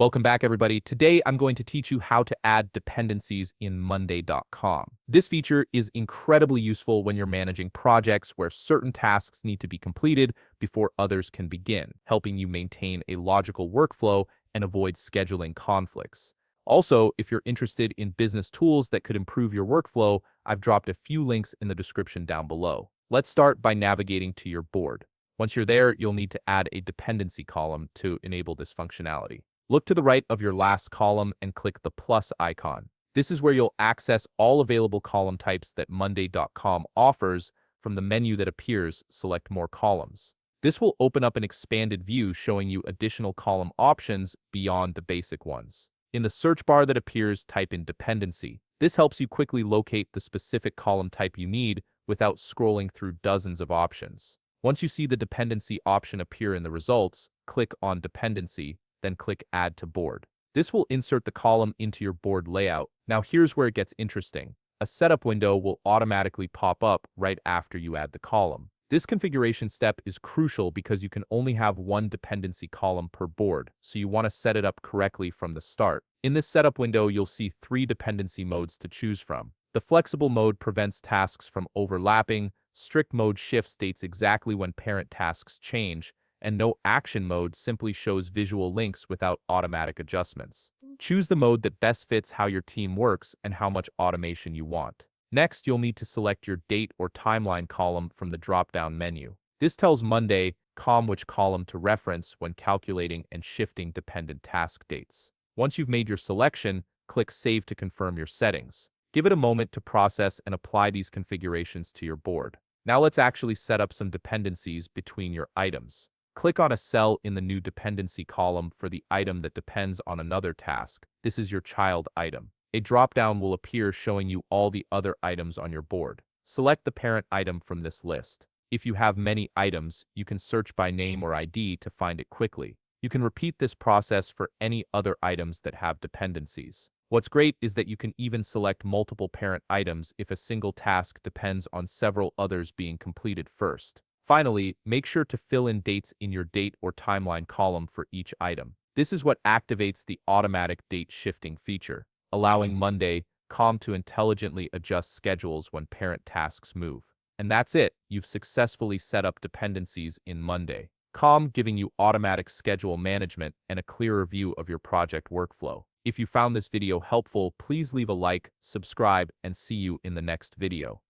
Welcome back, everybody. Today, I'm going to teach you how to add dependencies in Monday.com. This feature is incredibly useful when you're managing projects where certain tasks need to be completed before others can begin, helping you maintain a logical workflow and avoid scheduling conflicts. Also, if you're interested in business tools that could improve your workflow, I've dropped a few links in the description down below. Let's start by navigating to your board. Once you're there, you'll need to add a dependency column to enable this functionality. Look to the right of your last column and click the plus icon. This is where you'll access all available column types that Monday.com offers. From the menu that appears, select More Columns. This will open up an expanded view showing you additional column options beyond the basic ones. In the search bar that appears, type in dependency. This helps you quickly locate the specific column type you need without scrolling through dozens of options. Once you see the dependency option appear in the results, click on dependency, then click Add to Board. This will insert the column into your board layout. Now here's where it gets interesting. A setup window will automatically pop up right after you add the column. This configuration step is crucial because you can only have one dependency column per board, so you want to set it up correctly from the start. In this setup window, you'll see 3 dependency modes to choose from. The flexible mode prevents tasks from overlapping, strict mode shifts dates exactly when parent tasks change, and no action mode simply shows visual links without automatic adjustments. Choose the mode that best fits how your team works and how much automation you want. Next, you'll need to select your date or timeline column from the drop-down menu. This tells Monday.com which column to reference when calculating and shifting dependent task dates. Once you've made your selection, click Save to confirm your settings. Give it a moment to process and apply these configurations to your board. Now let's actually set up some dependencies between your items. Click on a cell in the new dependency column for the item that depends on another task. This is your child item. A drop-down will appear showing you all the other items on your board. Select the parent item from this list. If you have many items, you can search by name or ID to find it quickly. You can repeat this process for any other items that have dependencies. What's great is that you can even select multiple parent items if a single task depends on several others being completed first. Finally, make sure to fill in dates in your date or timeline column for each item. This is what activates the automatic date shifting feature, allowing Monday.com to intelligently adjust schedules when parent tasks move. And that's it. You've successfully set up dependencies in Monday.com, giving you automatic schedule management and a clearer view of your project workflow. If you found this video helpful, please leave a like, subscribe, and see you in the next video.